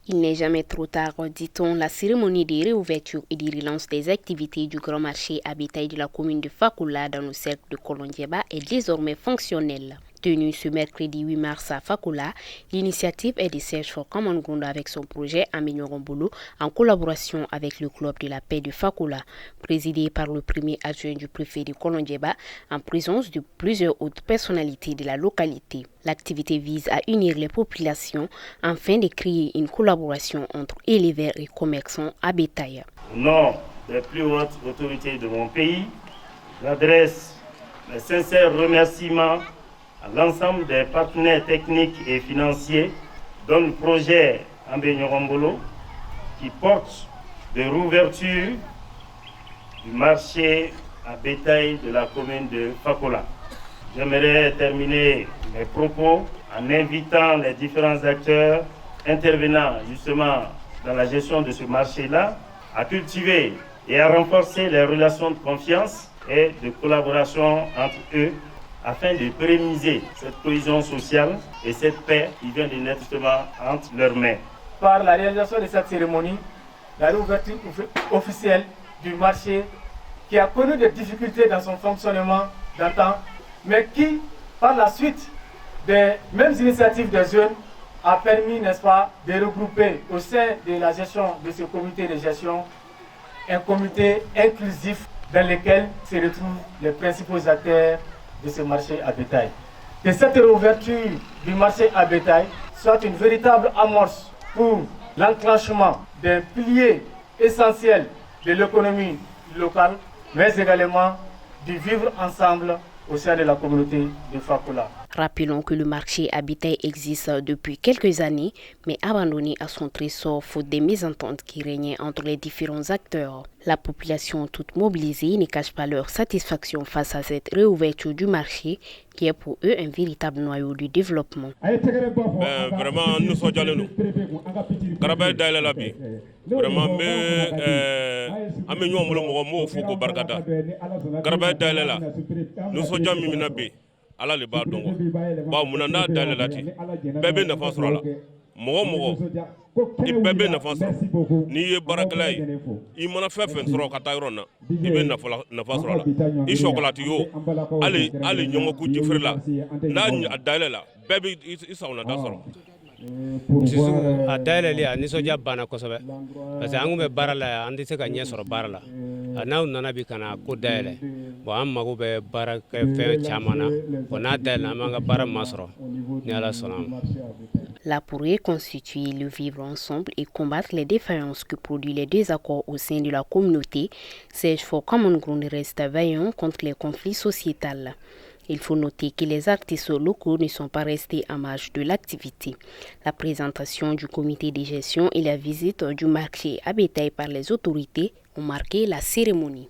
Il n'est jamais trop tard, dit-on. La cérémonie de réouverture et de relance des activités du grand marché à bétail de la commune de Fakola dans le cercle de Kolondieba est désormais fonctionnelle. Tenue ce mercredi 8 mars à Fakola, l'initiative est de Search for Common Ground avec son projet Améliorons Bolo en collaboration avec le club de la paix de Fakola, présidé par le premier adjoint du préfet de Kolondieba en présence de plusieurs autres personnalités de la localité. L'activité vise à unir les populations afin de créer une collaboration entre éleveurs et commerçants à bétail. Au nom des plus hautes autorités de mon pays, j'adresse mes sincères remerciements à l'ensemble des partenaires techniques et financiers dont le projet Améliorons Bolo qui porte de réouverture du marché à bétail de la commune de Fakola. J'aimerais terminer mes propos en invitant les différents acteurs intervenant justement dans la gestion de ce marché-là à cultiver et à renforcer les relations de confiance et de collaboration entre eux afin de pérenniser cette cohésion sociale et cette paix qui vient de naître justement entre leurs mains. Par la réalisation de cette cérémonie, la réouverture officielle du marché qui a connu des difficultés dans son fonctionnement d'antan, mais qui, par la suite des mêmes initiatives des jeunes, a permis, n'est-ce pas, de regrouper au sein de la gestion de ce comité de gestion un comité inclusif dans lequel se retrouvent les principaux acteurs de ce marché à bétail. Que cette réouverture du marché à bétail soit une véritable amorce pour l'enclenchement des piliers essentiels de l'économie locale, mais également du vivre ensemble au sein de la communauté de Fakola. Rappelons que le marché à bétail existe depuis quelques années, mais abandonné à son trésor faute des mésententes qui régnaient entre les différents acteurs. La population toute mobilisée ne cache pas leur satisfaction face à cette réouverture du marché qui est pour eux un véritable noyau du développement. Vraiment, nous sommes allés nous. Vraiment, ala le b'a dɔn quoi mun na n'a dayɛlɛ la ten bɛɛ bɛ nafa sɔrɔ a la mɔgɔ mɔgɔ i bɛɛ bɛ nafa sɔrɔ n'i ye baarakɛla ye i mana fɛn fɛn sɔrɔ ka taa yɔrɔ na i bɛ nafa sɔrɔ a la i sɔkɔlati o hali ɲɔgɔnku jifeere la n'a dayɛlɛ la bɛɛ bɛ i sagona da sɔrɔ. A dayɛlɛli a nisɔndiya banna kosɛbɛ parce que an kun bɛ baara la an tɛ se ka ɲɛ sɔrɔ baara la n'aw nana bi kana ko dayɛlɛ bon an mago bɛ baara kɛ fɛn caman na bon n'a dayɛlɛ an b'an ka baara masɔrɔ ni Ala sɔnna ma. Là pour reconstituer le vivre ensemble et combattre les défaillances que produisent les désaccords au sein de la communauté, Search for Common Ground reste vaillant contre les conflits sociétals. Il faut noter que les artistes locaux ne sont pas restés en marge de l'activité. La présentation du comité de gestion et la visite du marché à bétail par les autorités ont marqué la cérémonie.